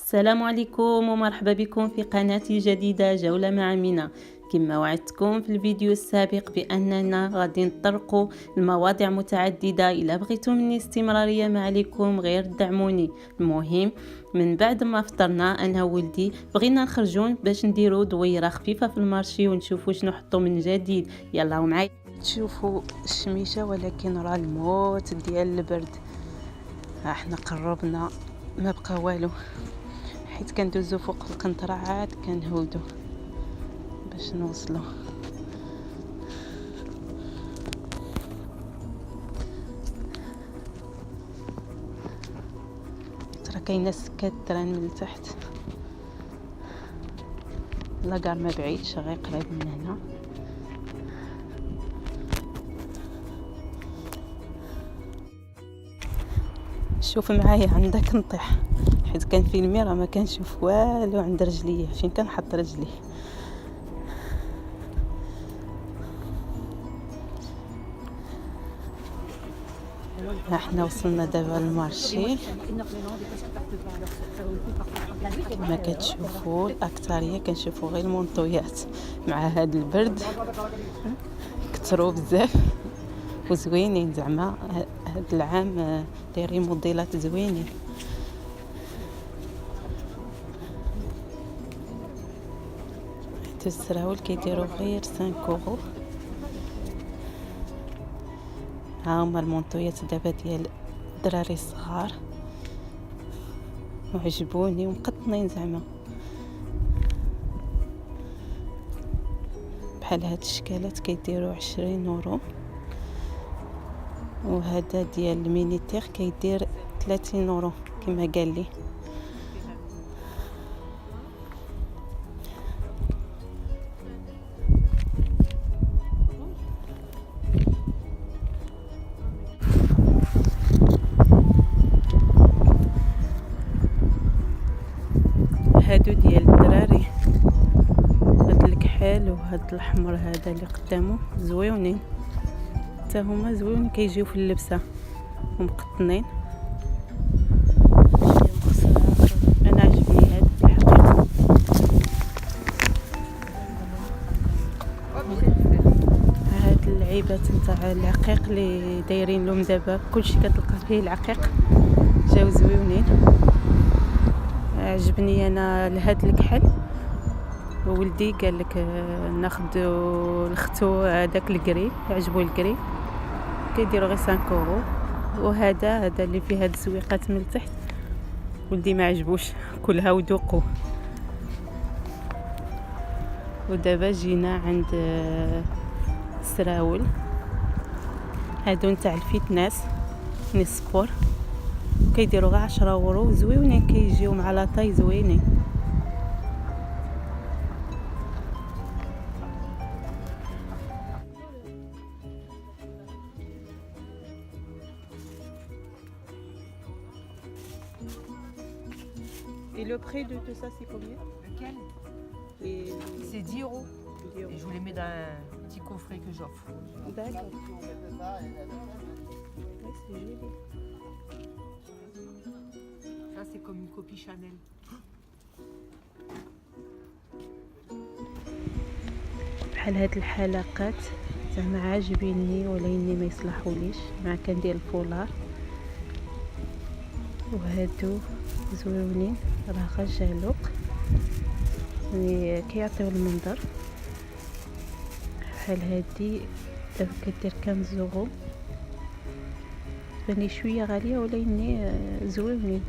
السلام عليكم ومرحبا بكم في قناتي جديدة جولة مع منى. كما وعدتكم في الفيديو السابق بأننا غادي نطرقوا المواضيع متعددة. إلا بغيتم مني استمرارية ما عليكم غير دعموني. المهم من بعد ما فطرنا انا ولدي بغينا نخرجون باش نديروا دويره خفيفه في المارشي ونشوفوا شنو نحطوا من جديد. يلا معايا تشوفوا الشميشه، ولكن راه الموت ديال البرد. احنا قربنا ما بقى والو، حيت كندوزو فوق القنطرة عاد كنهودو باش نوصلو. ترى كاينه سكات تران من تحت، لاكار ما بعيدش غير قريب من هنا. شوف معايا عندك نطيح، حيت كان في الميرا ما كنشوف والو عند رجليا فين كنحط رجلي. احنا وصلنا دابا للمارشي. ما كتشوفوا الاكثريه كنشوفوا غير المونطويات مع هذا البرد، كثروا بزاف وزوينين. زعما هذا العام دايرين موديلات زوينين. السراول كيديروا غير 5 اورو. ها هما المونطويات دابا ديال الدراري الصغار، وعجبوني ومقطنين زعما بحال هاد الشكالات كيديروا 20 اورو، وهذا ديال المينيتير كيدير 30 اورو كما قال لي. هادو ديال الدراري، هاد الكحال وهاد الاحمر هذا اللي قدامه زويونين، حتى هما زويون كيجيو في اللبسه ومقطنين. انا عجبني هاد الحقيقه. هاد اللعيبات نتاع العقيق اللي دايرين لهم دابا كلشي كتلقى فيه العقيق، جاو زويونين. عجبني انا لهاد الكحل، وولدي قال لك ناخذ لختو هذاك الكري، عجبو الكري كيديروا غير 5 اورو. وهذا اللي فيه هاد الزويقات من التحت ولدي ما عجبوش، كلها ودوقو. ودابا جينا عند السراول هادو نتاع الفيتنس نسبور، كيديروا غير 10 اورو زويونين، كيجيو مع لاطاي زوينين. Et le prix de tout ça, c'est combien? Lequel? C'est 10 euros. Et je vous les mets dans un petit coffret que j'offre. D'accord. Ouais, c'est joli. Ça, c'est comme une copie Chanel. بحال هاد الحلقات زعما عاجبيني ولكن ما يصلحوليش مع كندير الفولار. وهادو زويونين، راه غير جالوق يعني كيعطيو المنظر. بحال هادي دابا كدير 15 اورو، تباني شويه غاليه ولكن زويونين،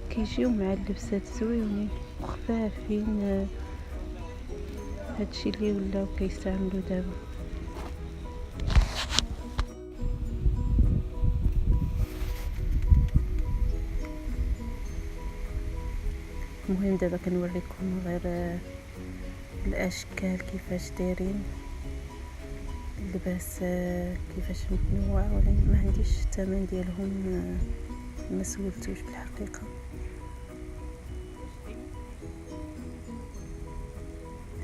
كيجيو مع اللبسات زويونين وخفافين. هادشي اللي ولاو كيستعملوا دابا. المهم دابا كنوريكم غير الاشكال كيفاش دايرين اللباس، كيفاش متنوع، ولكن ما عنديش الثمن ديالهم، ما سولتوش بالحقيقه.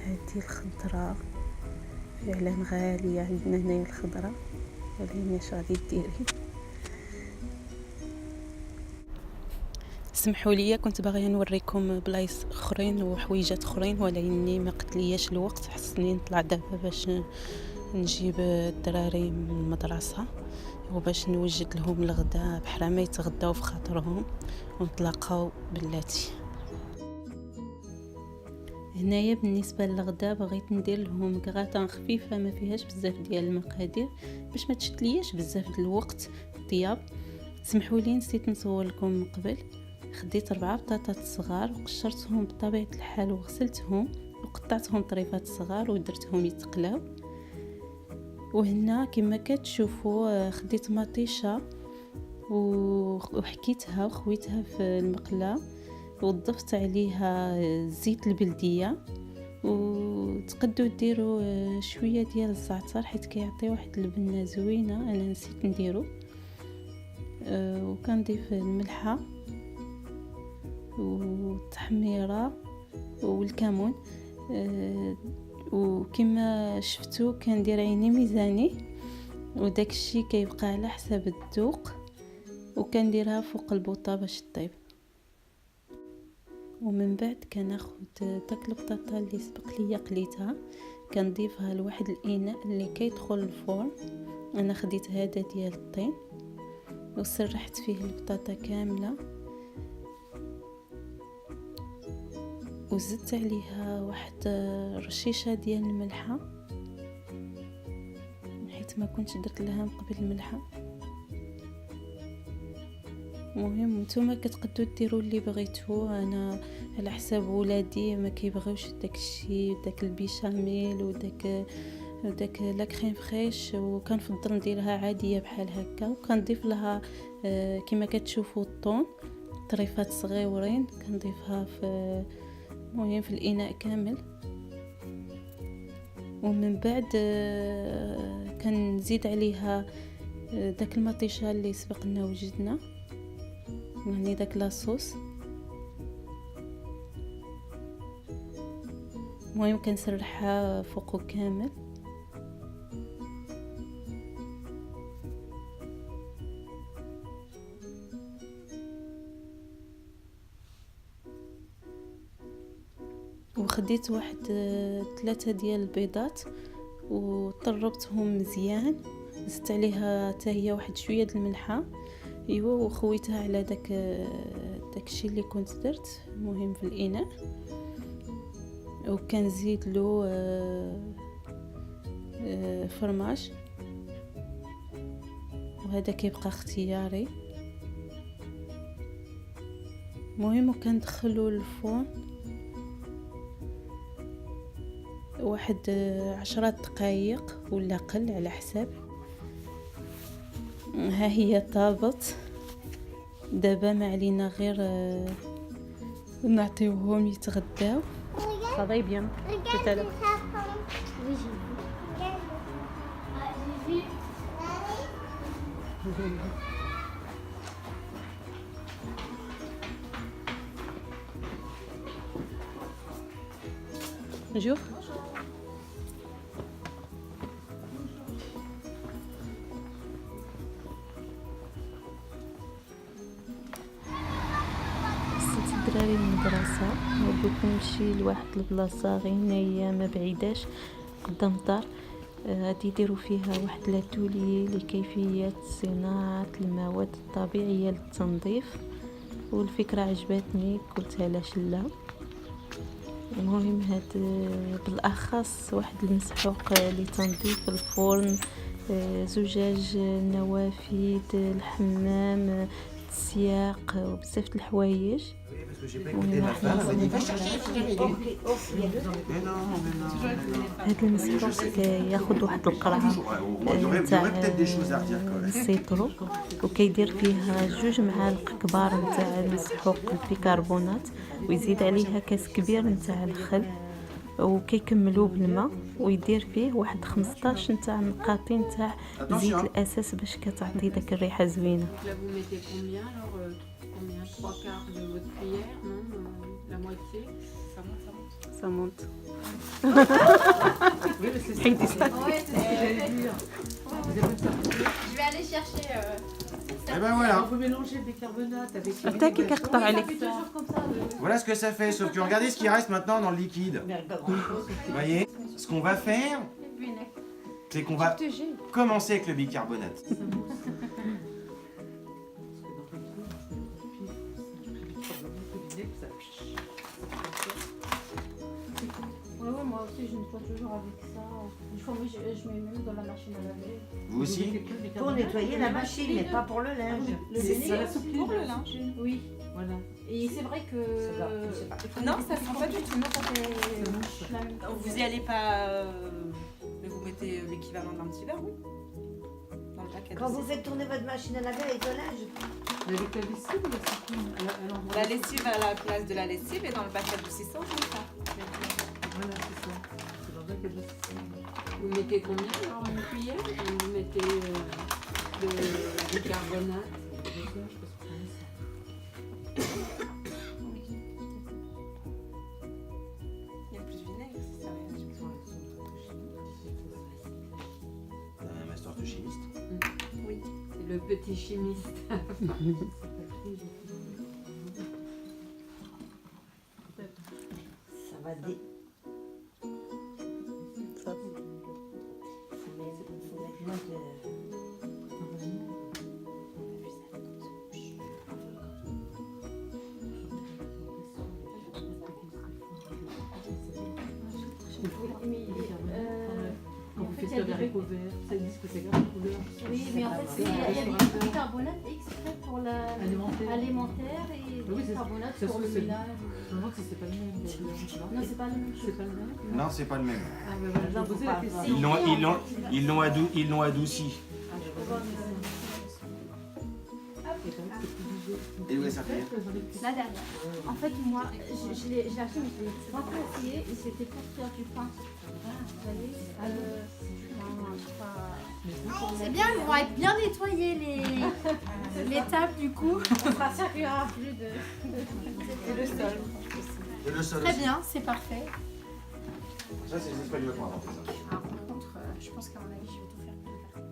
هذه الخضره فعلا غاليه عندنا هنايا الخضره، ولكن اش غادي ديري. سمحوا لي، كنت باغيه نوريكم بلايص اخرين وحويجات اخرين، ولكني ما قتلياش الوقت. حسني نطلع دابا باش نجيب الدراري من المدرسه وباش نوجد لهم الغداء بحال ما يتغداو في خاطرهم، ونتلاقاو بلاتي. هنايا بالنسبه للغداء بغيت ندير لهم كغاتان خفيفه ما فيهاش بزاف ديال المقادير باش ما تشتلياش بزاف د الوقت الطياب. سمحوا لي نسيت نصور لكم من قبل. خديت 4 بطاطات صغار وقشرتهم بطبيعه الحال وغسلتهم وقطعتهم طريفات صغار ودرتهم يتقلاو. وهنا كما كتشوفوا خديت مطيشه وحكيتها وخويتها في المقله وضفت عليها زيت البلديه، وتقدوا ديروا شويه ديال الزعتر حيت كيعطي واحد البنه زوينه. انا نسيت نديرو. وكنضيف الملحه والتحميره والكمون. وكما شفتوا كندير عيني ميزاني، وداك الشيء كيبقى على حساب الذوق، وكنديرها فوق البوطه باش طيب. ومن بعد كناخذ داك البطاطا اللي سبق لي قليتها كنضيفها لواحد الاناء اللي كيدخل الفرن. انا خديت هذا ديال الطين وسرحت فيه البطاطا كامله، وزدت عليها واحد رشيشه ديال الملحه حيت ما كنتش درت لها من قبل الملحه. مهم نتوما كتقدروا ديروا اللي بغيتو. انا على حساب ولادي ما كيبغيوش داك الشيء، داك البيشاميل وداك لا كريم فريش، وكنفضل نديرها عاديه بحال هكا. وكنضيف لها كما كتشوفوا الطون طريفات صغيورين كنضيفها في المهم في الاناء كامل. ومن بعد كنزيد عليها داك المطيشه اللي سبقنا وجدنا، يعني داك لاصوص. المهم كنسرحها فوقه كامل. وخديت واحد 3 ديال البيضات وطربتهم مزيان، زدت عليها حتى هي واحد شويه د الملحه وخويتها على داكشي اللي كنت درت المهم في الاناء. وكنزيد له فرماج، وهذا كيبقى اختياري. المهم وكندخلو للفرن واحد 10 دقائق ولا اقل على حساب. ها هي طابت دابا، ما علينا غير نعطيوهم يتغداو. صافي بيان تالا. Bonjour. الدراري من المدرسه بغيت نمشي لواحد البلاصه غير هنايا ما بعيداش قدام الدار. غادي يديروا فيها واحد لاتولي لكيفيه صناعه المواد الطبيعيه للتنظيف، والفكره عجبتني قلت علاش لا. المهم هاد بالاخص واحد المسحوق لتنظيف الفرن، زجاج النوافذ، الحمام، السياق وبزاف د الحوايج. هاد المسحوق ياخذ واحد القرعه تاع السيترو وكيدير فيها 2 معالق كبار نتاع المسحوق البيكربونات، ويزيد عليها كاس كبير نتاع الخل، وكيكملوه بالماء، ويدير فيه واحد 15 نتاع نقاطين نتاع زيت الاساس باش كتعطي داك الريحه زوينه. Combien 3/4 de votre cuillère, non la moitié, Ça monte. Oui, mais c'est ça. Ouais, c'est ce que j'allais dire. Je vais aller chercher Et ben voilà. On peut mélanger le bicarbonate avec le Attends, qui carte par Alex. Voilà ce que ça fait. Sauf que regardez ce qui reste maintenant dans le liquide. Vous voyez? Ce qu'on va faire, c'est qu'on va commencer avec le bicarbonate. Ouais, moi aussi je nettoie toujours avec ça. Des fois, moi, je mets même dans la machine à laver. Vous aussi? Pour nettoyer la machine, mais pas pour le linge. Le vinaigre, c'est pour le linge. Oui. Voilà. Et c'est vrai que. Non, ça sent pas du tout. Non, ça fait la même chose. Vous y allez pas. Mais vous mettez l'équivalent d'un petit verre, oui. Dans le paquet. Quand vous faites tourner votre machine à laver avec le linge, Mais avec la lessive, là, c'est cool. La lessive à la place de la lessive et dans le bac à adoucissant, comme ça. Voilà, c'est ça. C'est dans le bac à lessive. Vous mettez combien? Alors, une cuillère? Vous mettez le bicarbonate. Il y a plus de vinaigre, ça sert à rien. Un master de chimiste. Oui. C'est le petit chimiste. ça va dé... Faut mettre moins de... Quand vous faites le haricot vert, ça dit que c'est grave la couleur. Oui, mais en fait, il y a du bicarbonate extrait pour Alimentaire. l'alimentaire et Oui, du c'est- bicarbonate c'est pour ce le que c'est. ménage. Je me demande si c'est pas le même. Non, c'est pas la même chose. C'est pas le même. Non, c'est pas le même. Ah, ben voilà, Non, j'ai posé faut la pas question. Ils l'ont adouci. Ah, je vois. Et où est-ce que ça fait? Là derrière. En fait, moi, je l'ai acheté, mais je l'ai pas encore essayé et c'était pour faire du pain. Vous voyez C'est bien, ils vont être bien nettoyés les tables du coup. ça servira plus de. Et le sol. Et le sol Très aussi. bien, c'est parfait. Ça, c'est les Espagnols qui ont inventé ça. Alors, par contre, je pense qu'à mon avis, je vais tout faire.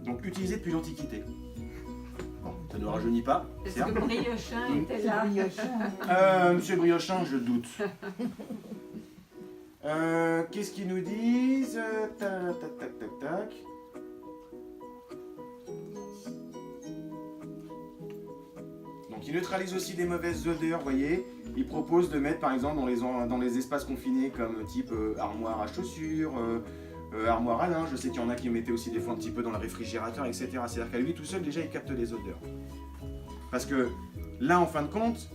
Donc utilisé depuis l'Antiquité. Bon, ça ne rajeunit pas, Est-ce certes. que Briochin était là? Monsieur Briochin, je doute. Qu'est-ce qu'ils nous disent? Tac, tac, tac, tac, tac. Donc il neutralise aussi des mauvaises odeurs, vous voyez. Il propose de mettre par exemple dans les espaces confinés comme type armoire à chaussures, armoire à linge. Je sais qu'il y en a qui mettaient aussi des fois un petit peu dans le réfrigérateur, etc. C'est-à-dire qu'à lui tout seul déjà il capte les odeurs. Parce que là en fin de compte,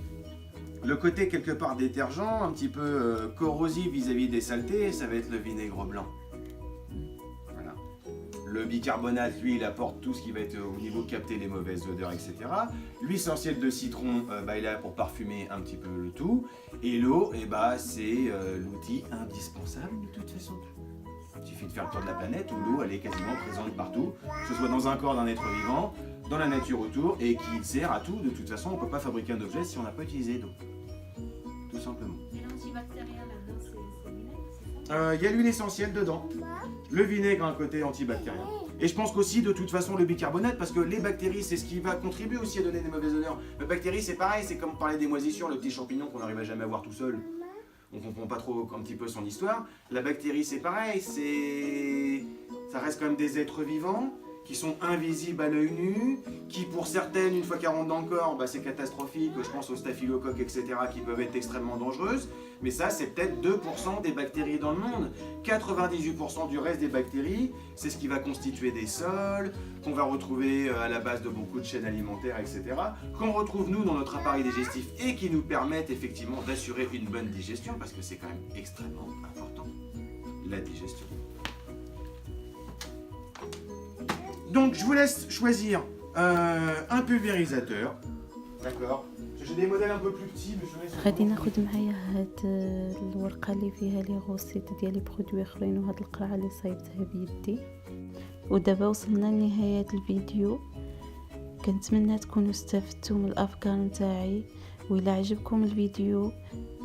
le côté quelque part détergent, un petit peu corrosif vis-à-vis des saletés, ça va être le vinaigre blanc. Voilà. Le bicarbonate, lui, il apporte tout ce qui va être au niveau capter les mauvaises odeurs, etc. L'huile essentielle de citron, il est là pour parfumer un petit peu le tout. Et l'eau, c'est l'outil indispensable de toute façon. Il suffit de faire le tour de la planète où l'eau, elle est quasiment présente partout, que ce soit dans un corps d'un être vivant, dans la nature autour, et qui sert à tout. De toute façon, on ne peut pas fabriquer un objet si on n'a pas utilisé d'eau. Tout simplement. Et l'antibactérien là-dedans, c'est vinaigre, c'est ça? Il y a l'huile essentielle dedans, le vinaigre a un côté antibactérien. Et je pense qu'aussi de toute façon le bicarbonate, parce que les bactéries c'est ce qui va contribuer aussi à donner des mauvaises odeurs. Les bactéries c'est pareil, c'est comme parler des moisissures, le petit champignon qu'on n'arrive à jamais à voir tout seul. On comprend pas trop un petit peu son histoire. La bactérie c'est pareil, ça reste quand même des êtres vivants qui sont invisibles à l'œil nu, qui pour certaines, une fois qu'elles rentrent dans le corps, c'est catastrophique, je pense aux staphylocoques, etc., qui peuvent être extrêmement dangereuses, mais ça c'est peut-être 2% des bactéries dans le monde. 98% du reste des bactéries, c'est ce qui va constituer des sols, qu'on va retrouver à la base de beaucoup de chaînes alimentaires, etc., qu'on retrouve nous dans notre appareil digestif et qui nous permettent effectivement d'assurer une bonne digestion, parce que c'est quand même extrêmement important, la digestion. Donc je vous laisse choisir un pulvérisateur, d'accord? J'ai des modèles un peu plus petits, mais je vais غادي ناخد معايا هاد الورقه اللي فيها لي غوسيت ديال لي برودوي اخرين وهاد القرعه اللي صايبتها بيدي. ودابا وصلنا لنهايه الفيديو، كنتمنى تكونوا استفدتوا من الافكار نتاعي، وإلا عجبكم الفيديو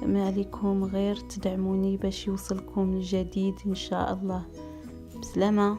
ما عليكم غير تدعموني باش يوصلكم الجديد ان شاء الله. بسلامه.